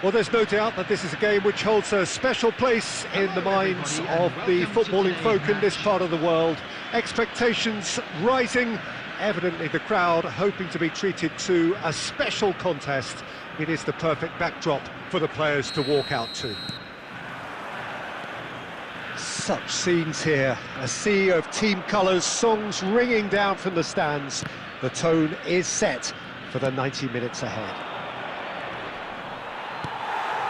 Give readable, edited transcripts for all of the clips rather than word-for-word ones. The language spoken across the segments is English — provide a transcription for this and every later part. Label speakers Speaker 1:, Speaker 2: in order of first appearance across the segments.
Speaker 1: Well, there's no doubt that this is a game which holds a special place in the minds of the footballing folk in this part of the world. Expectations rising, evidently the crowd hoping to be treated to a special contest. It is the perfect backdrop for the players to walk out to. Such scenes here, a sea of team colours, songs ringing down from the stands. The tone is set for the 90 minutes ahead.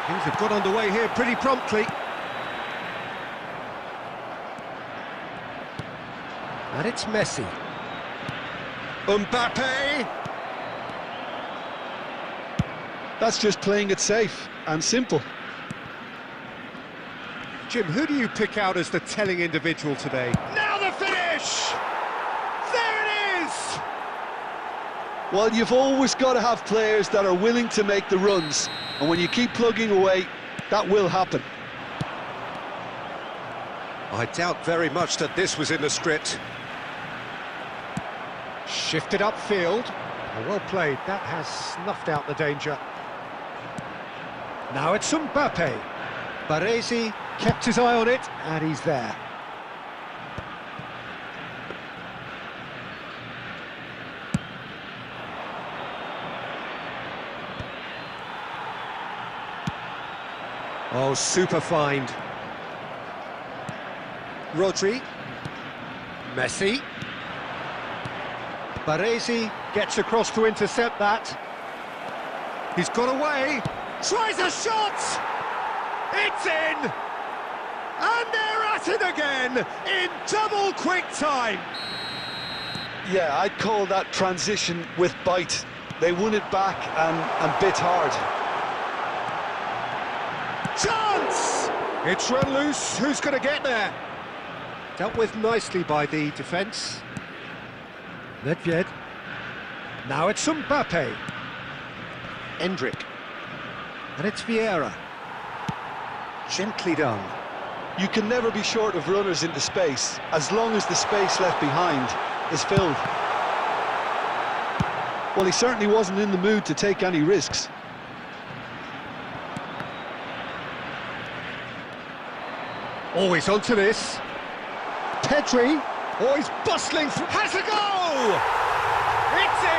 Speaker 1: Things have got underway here pretty promptly. And it's Messi. Mbappe!
Speaker 2: That's just playing it safe and simple.
Speaker 1: Jim, who do you pick out as the telling individual today? Now the finish! There it is!
Speaker 2: Well, you've always got to have players that are willing to make the runs, and when you keep plugging away, that will happen.
Speaker 1: I doubt very much that this was in the script. Shifted upfield. Oh, well played, that has snuffed out the danger. Now it's Mbappe. Baresi kept his eye on it, and he's there. Oh, super find. Rodri. Messi. Baresi gets across to intercept that. He's got away. Tries a shot! It's in! And they're at it again in double quick time.
Speaker 2: Yeah, I'd call that transition with bite. They won it back and bit hard.
Speaker 1: Chance! It's run loose. Who's going to get there? Dealt with nicely by the defence. Nedved. Now it's Mbappe. Endrick. And it's Vieira. Gently done.
Speaker 2: You can never be short of runners into space, as long as the space left behind is filled. Well, he certainly wasn't in the mood to take any risks.
Speaker 1: Always onto this. Pedri. Oh, he's bustling through. Has a goal! It's in!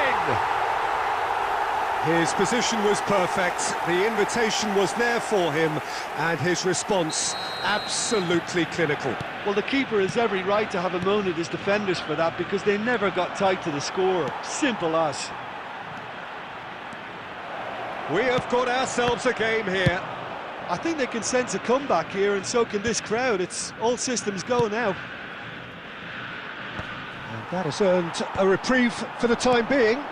Speaker 1: His position was perfect, the invitation was there for him, and his response absolutely clinical.
Speaker 2: Well, the keeper has every right to have a moan at his defenders for that, because they never got tight to the score. Simple as.
Speaker 1: We have got ourselves a game here.
Speaker 2: I think they can sense a comeback here, and so can this crowd. It's all systems go now.
Speaker 1: And that has earned a reprieve for the time being.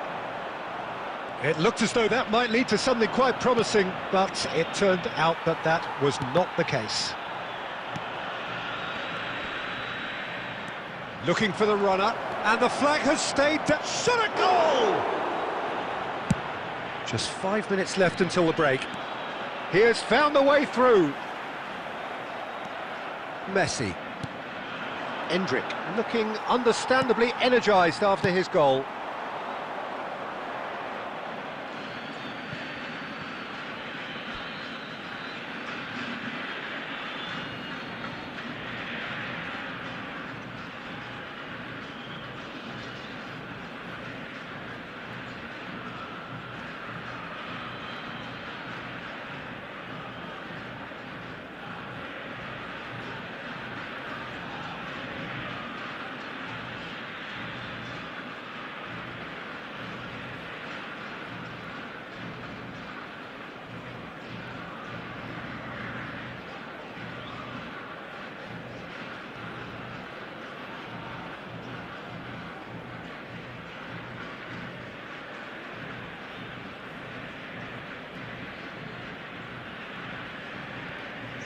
Speaker 1: It looked as though that might lead to something quite promising, but it turned out that that was not the case. Looking for the runner, and the flag has stayed down. Shot a goal! Just 5 minutes left until the break. He has found the way through. Messi. Endrick looking understandably energised after his goal.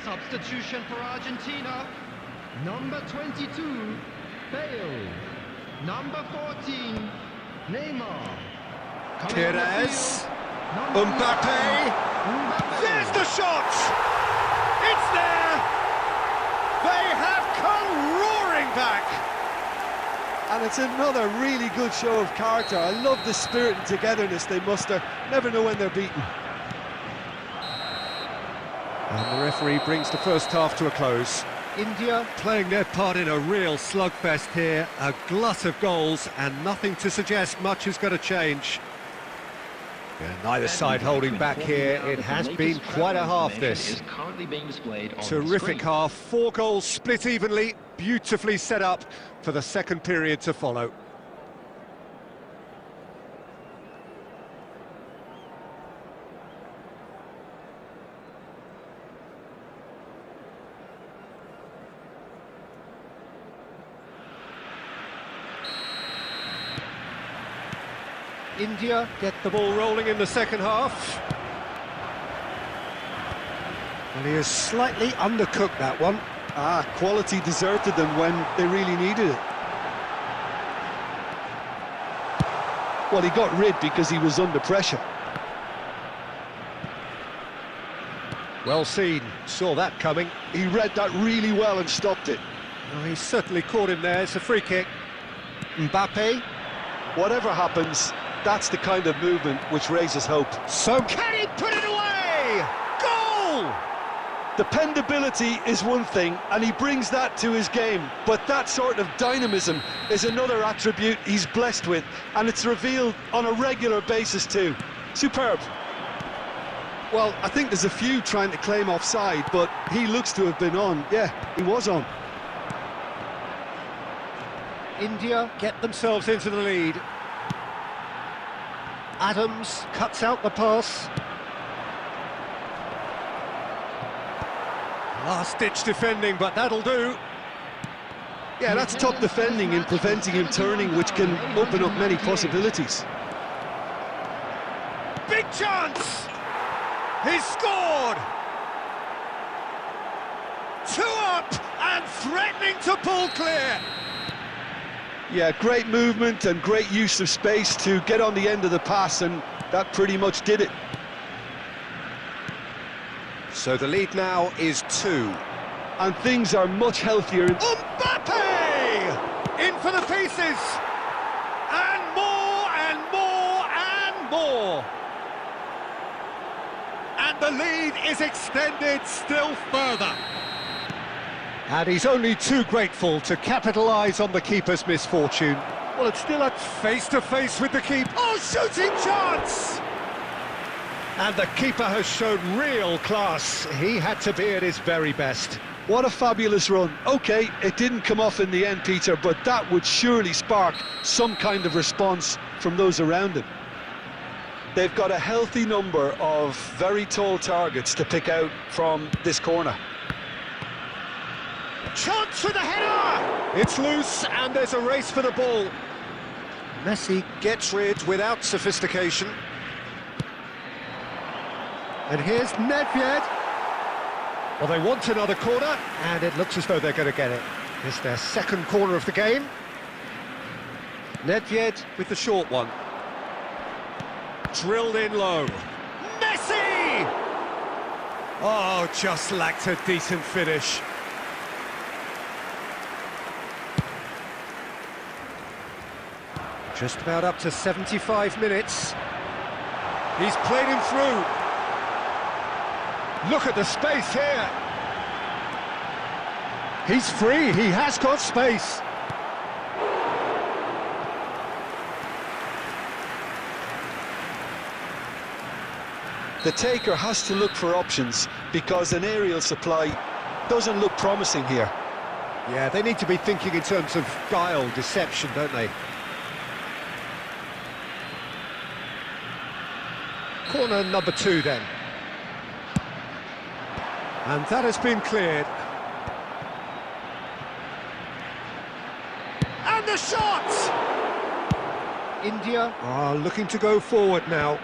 Speaker 3: Substitution for Argentina. Number 22, Bale. Number 14, Neymar.
Speaker 1: Perez. Mbappe. There's the shot! It's there! They have come roaring back!
Speaker 2: And it's another really good show of character. I love the spirit and togetherness they muster. Never know when they're beaten.
Speaker 1: And the referee brings the first half to a close. India playing their part in a real slugfest here, a glut of goals, and nothing to suggest much is going to change. Yeah, neither side holding back here. It has been quite a half, this. Terrific half, 4 goals split evenly, beautifully set up for the second period to follow. India get the ball rolling in the second half. Well, he has slightly undercooked that one.
Speaker 2: Quality deserted them when they really needed it. Well, he got rid because he was under pressure.
Speaker 1: Well seen, saw that coming.
Speaker 2: He read that really well and stopped it.
Speaker 1: Oh, he certainly caught him there. It's a free kick. Mbappe.
Speaker 2: Whatever happens, that's the kind of movement which raises hope.
Speaker 1: So can he put it away? Goal!
Speaker 2: Dependability is one thing, and he brings that to his game, but that sort of dynamism is another attribute he's blessed with, and it's revealed on a regular basis too. Superb. Well, I think there's a few trying to claim offside, but he looks to have been on. Yeah, he was on.
Speaker 1: India get themselves into the lead. Adams cuts out the pass. Last-ditch defending, but that'll do.
Speaker 2: Yeah, that's top defending and preventing him turning, which can open up many possibilities.
Speaker 1: Big chance! He's scored! 2 up and threatening to pull clear.
Speaker 2: Yeah, great movement and great use of space to get on the end of the pass, and that pretty much did it.
Speaker 1: So the lead now is 2.
Speaker 2: And things are much healthier.
Speaker 1: Mbappe! In for the pieces! And more, and more, and more! And the lead is extended still further. And he's only too grateful to capitalise on the keeper's misfortune. Well, it's still at face-to-face with the keeper. Oh, shooting chance! And the keeper has shown real class. He had to be at his very best.
Speaker 2: What a fabulous run. OK, it didn't come off in the end, Peter, but that would surely spark some kind of response from those around him. They've got a healthy number of very tall targets to pick out from this corner.
Speaker 1: Chance with the header! It's loose and there's a race for the ball. Messi gets rid without sophistication. And here's Nedved. Well, they want another corner, and it looks as though they're going to get it. It's their second corner of the game. Nedved with the short one. Drilled in low. Messi! Oh, just lacked a decent finish. Just about up to 75 minutes. He's played him through. Look at the space here. He's free, he has got space.
Speaker 2: The taker has to look for options because an aerial supply doesn't look promising here.
Speaker 1: Yeah, they need to be thinking in terms of guile, deception, don't they? Corner number 2 then. And that has been cleared. And the shot! India are looking to go forward now.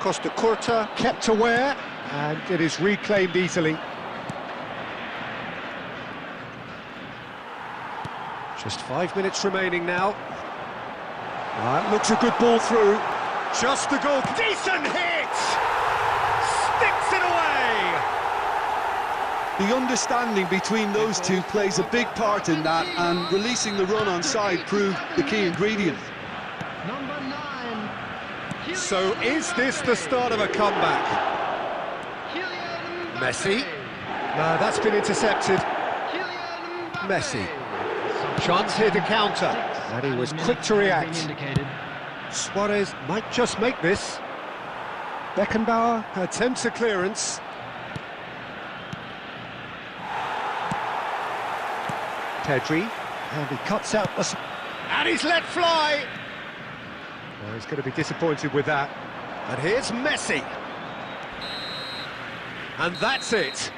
Speaker 1: Costa Curta kept aware, and it is reclaimed easily. Just 5 minutes remaining now. That looks a good ball through. Just the goal. Decent hit! Sticks it away!
Speaker 2: The understanding between those two plays a big part in that, and releasing the run on side proved the key ingredient.
Speaker 3: Number 9.
Speaker 1: So is this the start of a comeback?
Speaker 3: Kylian Mbappe.
Speaker 1: Messi. No, that's been intercepted.
Speaker 3: Kylian Mbappe.
Speaker 1: Messi. Chance here to counter, and he was quick to react. Suarez might just make this. Beckenbauer attempts a clearance. Pedri, and he cuts out the... And he's let fly! Well, he's going to be disappointed with that. And here's Messi. And that's it.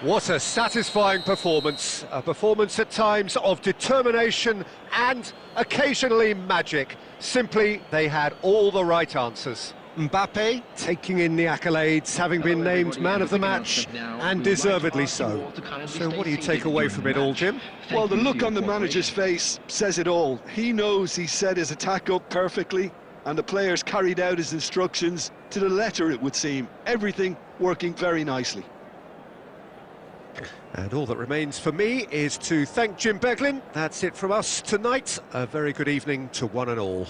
Speaker 1: What a satisfying performance. A performance at times of determination and occasionally magic. Simply, they had all the right answers. Mbappe taking in the accolades, having been named man of the match, and deservedly so. So what do you take away from it all, Jim?
Speaker 2: Well, the look on the manager's face says it all. He knows he set his attack up perfectly, and the players carried out his instructions to the letter, it would seem. Everything working very nicely.
Speaker 1: And all that remains for me is to thank Jim Beglin. That's it from us tonight. A very good evening to one and all.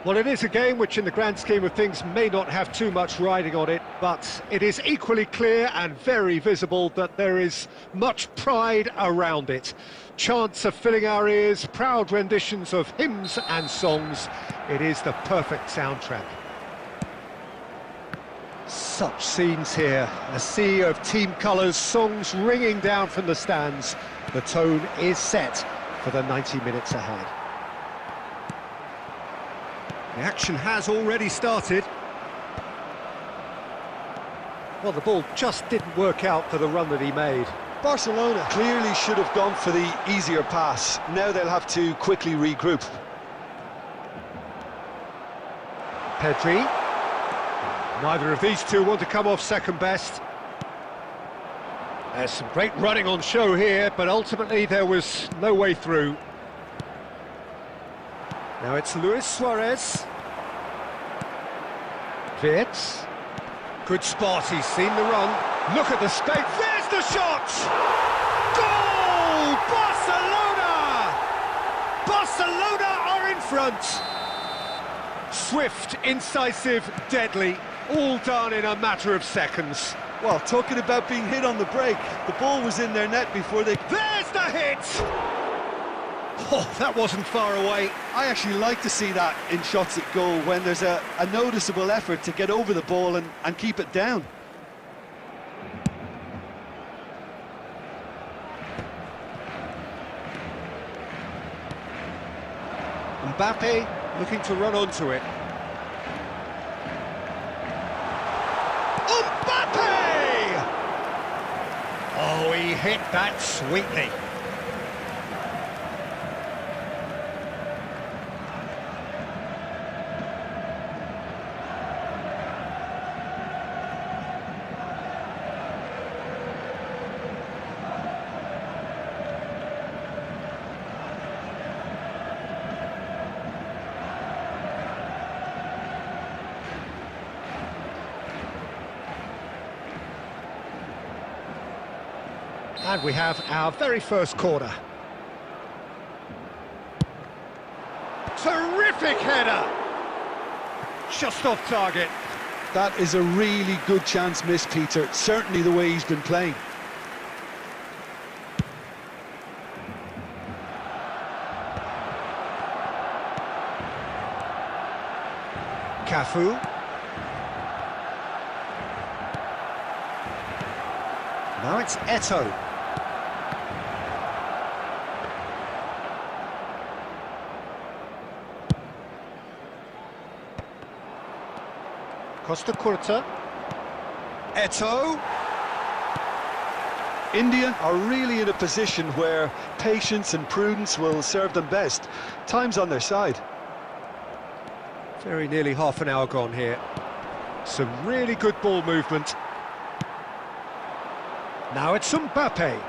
Speaker 1: Well, it is a game which in the grand scheme of things may not have too much riding on it, but it is equally clear and very visible that there is much pride around it. Chants are filling our ears, proud renditions of hymns and songs. It is the perfect soundtrack. Such scenes here, a sea of team colours, songs ringing down from the stands. The tone is set for the 90 minutes ahead. The action has already started. Well, the ball just didn't work out for the run that he made.
Speaker 2: Barcelona clearly should have gone for the easier pass. Now they'll have to quickly regroup.
Speaker 1: Pedri. Neither of these two want to come off second best. There's some great running on show here, but ultimately there was no way through. Now it's Luis Suarez. Wirtz. Good spot, he's seen the run. Look at the space, there's the shot! Goal! Barcelona! Barcelona are in front. Swift, incisive, deadly, all done in a matter of seconds.
Speaker 2: Well, talking about being hit on the break, the ball was in their net before they...
Speaker 1: There's the hit! Oh, that wasn't far away.
Speaker 2: I actually like to see that in shots at goal when there's a noticeable effort to get over the ball and keep it down.
Speaker 1: Mbappe looking to run onto it. Mbappe! Oh, he hit that sweetly. And we have our very first corner. Terrific header! Just off target.
Speaker 2: That is a really good chance missed, Peter. Certainly the way he's been playing.
Speaker 1: Cafu. Now it's Eto'o. Costa Curta. Eto'o.
Speaker 2: India are really in a position where patience and prudence will serve them best. Time's on their side.
Speaker 1: Very nearly half an hour gone here. Some really good ball movement. Now it's Mbappe.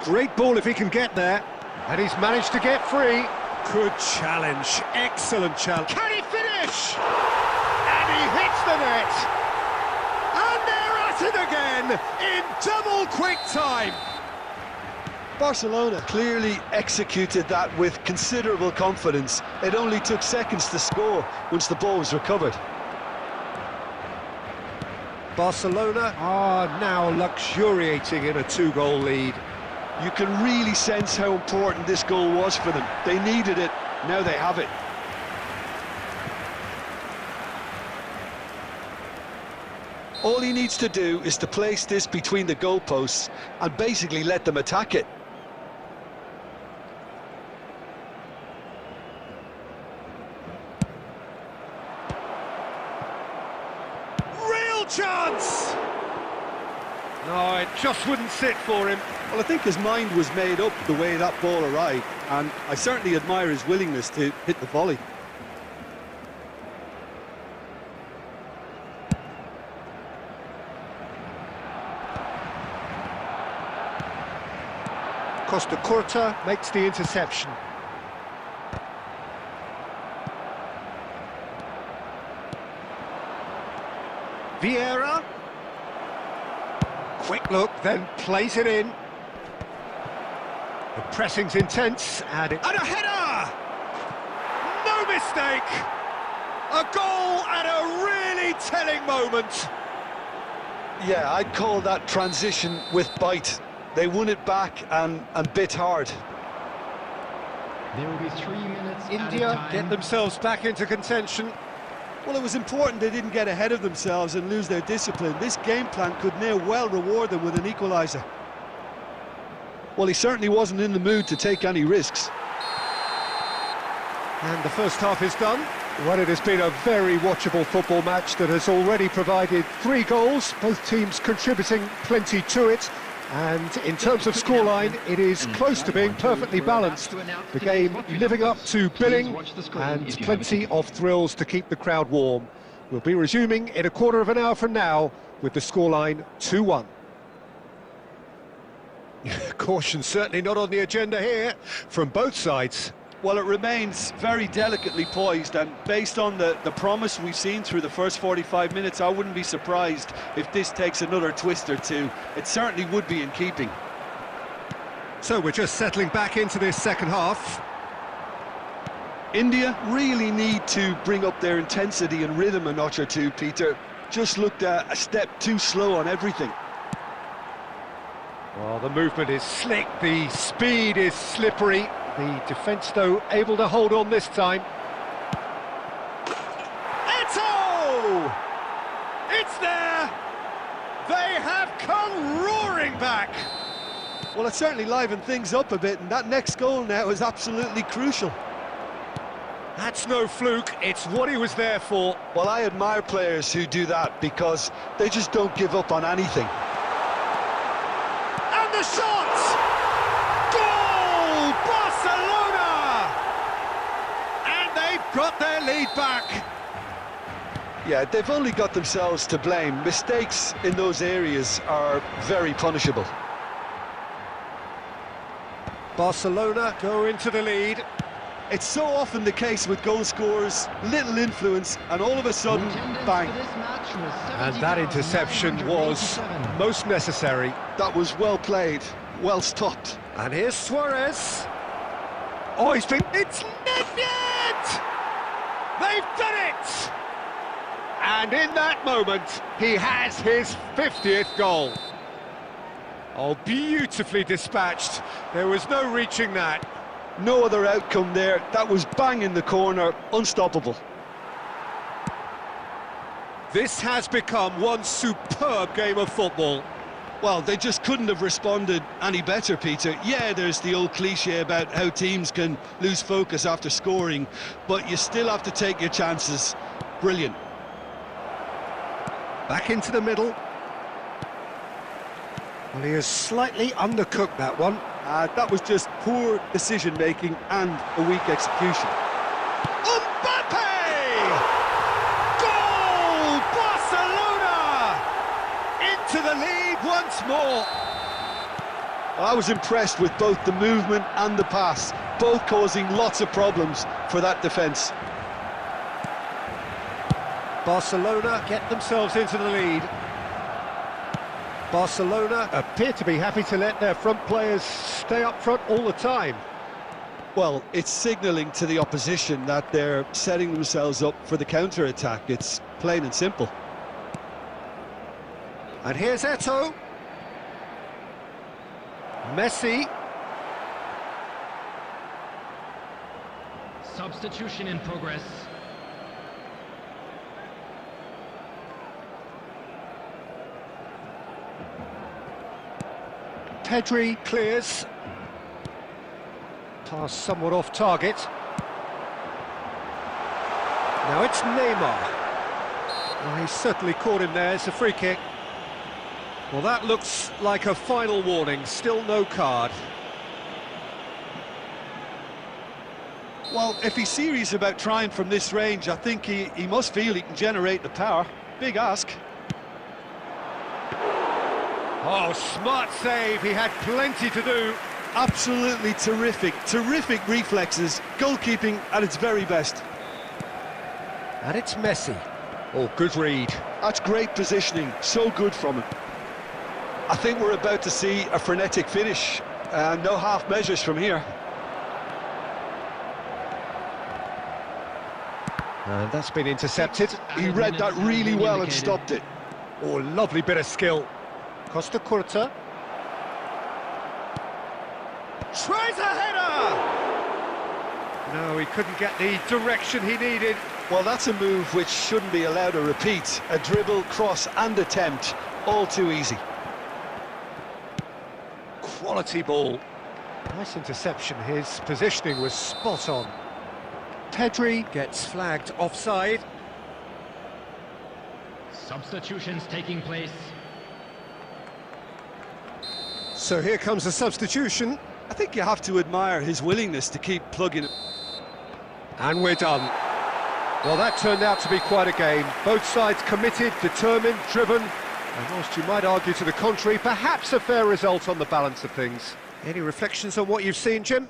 Speaker 1: Great ball if he can get there. And he's managed to get free. Good challenge. Excellent challenge. Can he finish? And he hits the net. And they're at it again in double quick time.
Speaker 2: Barcelona clearly executed that with considerable confidence. It only took seconds to score once the ball was recovered.
Speaker 1: Barcelona are now luxuriating in a two-goal lead.
Speaker 2: You can really sense how important this goal was for them. They needed it, now they have it. All he needs to do is to place this between the goalposts and basically let them attack it.
Speaker 1: Chance! No, it just wouldn't sit for him.
Speaker 2: Well, I think his mind was made up the way that ball arrived, and I certainly admire his willingness to hit the volley.
Speaker 1: Costa Curta makes the interception. Vieira. Quick look, then plays it in. The pressing's intense, and a header! No mistake! A goal at a really telling moment.
Speaker 2: Yeah, I'd call that transition with bite. They won it back and bit hard.
Speaker 3: There will be 3 minutes at a
Speaker 1: India
Speaker 3: time.
Speaker 1: get themselves back into contention.
Speaker 2: Well, it was important they didn't get ahead of themselves and lose their discipline. This game plan could now well reward them with an equaliser. Well, he certainly wasn't in the mood to take any risks.
Speaker 1: And the first half is done. Well, it has been a very watchable football match that has already provided 3 goals, both teams contributing plenty to it. And in terms of scoreline, it is close to being perfectly balanced. The game living up to billing and plenty of thrills to keep the crowd warm. We'll be resuming in a quarter of an hour from now with the scoreline 2-1. Caution certainly not on the agenda here from both sides.
Speaker 2: Well, it remains very delicately poised, and based on the promise we've seen through the first 45 minutes, I wouldn't be surprised if this takes another twist or two. It certainly would be in keeping.
Speaker 1: So we're just settling back into this second half.
Speaker 2: India really need to bring up their intensity and rhythm a notch or two, Peter. Just looked a step too slow on everything.
Speaker 1: Well, the movement is slick, the speed is slippery. The defence, though, able to hold on this time. Eto! It's there! They have come roaring back!
Speaker 2: Well, it certainly livened things up a bit, and that next goal now is absolutely crucial.
Speaker 1: That's no fluke, it's what he was there for.
Speaker 2: Well, I admire players who do that because they just don't give up on anything.
Speaker 1: And the shot! Goal! Barcelona! And they've got their lead back.
Speaker 2: Yeah, they've only got themselves to blame. Mistakes in those areas are very punishable.
Speaker 1: Barcelona go into the lead.
Speaker 2: It's so often the case with goal scorers, little influence, and all of a sudden, bang.
Speaker 1: And that interception was most necessary.
Speaker 2: That was well played, well stopped.
Speaker 1: And here's Suarez. Oh, it's Nedved! They've done it! And in that moment, he has his 50th goal. Oh, beautifully dispatched. There was no reaching that.
Speaker 2: No other outcome there. That was bang in the corner, unstoppable.
Speaker 1: This has become one superb game of football.
Speaker 2: Well, they just couldn't have responded any better, Peter. Yeah, there's the old cliche about how teams can lose focus after scoring, but you still have to take your chances. Brilliant.
Speaker 1: Back into the middle. Well, he has slightly undercooked that one.
Speaker 2: That was just poor decision-making and a weak execution.
Speaker 1: Mbappe! Goal! Barcelona! Into the lead once more.
Speaker 2: I was impressed with both the movement and the pass, both causing lots of problems for that defence.
Speaker 1: Barcelona get themselves into the lead. Barcelona appear to be happy to let their front players stay up front all the time.
Speaker 2: Well, it's signalling to the opposition that they're setting themselves up for the counter-attack. It's plain and simple.
Speaker 1: And here's Eto. Messi.
Speaker 3: Substitution in progress.
Speaker 1: Pedri clears. Pass somewhat off target. Now it's Neymar. Well, he certainly caught him there. It's a free kick. Well, that looks like a final warning. Still no card.
Speaker 2: Well, if he's serious about trying from this range, I think he must feel he can generate the power. Big ask.
Speaker 1: Oh, smart save. He had plenty to do.
Speaker 2: Absolutely terrific reflexes, goalkeeping at its very best.
Speaker 1: And it's Messi. Oh, good read.
Speaker 2: That's great positioning, so good from him. I think we're about to see a frenetic finish, no half measures from here.
Speaker 1: And that's been intercepted.
Speaker 2: He read that really well and stopped it.
Speaker 1: Oh, lovely bit of skill. Costa Curta. Tries a header! No, he couldn't get the direction he needed.
Speaker 2: Well, that's a move which shouldn't be allowed to repeat. A dribble, cross and attempt, all too easy.
Speaker 1: Quality ball. Nice interception, his positioning was spot on. Pedri gets flagged offside.
Speaker 3: Substitutions taking place.
Speaker 1: So here comes a substitution.
Speaker 2: I think you have to admire his willingness to keep plugging it.
Speaker 1: And we're done. Well, that turned out to be quite a game. Both sides committed, determined, driven. And whilst you might argue to the contrary, perhaps a fair result on the balance of things. Any reflections on what you've seen, Jim?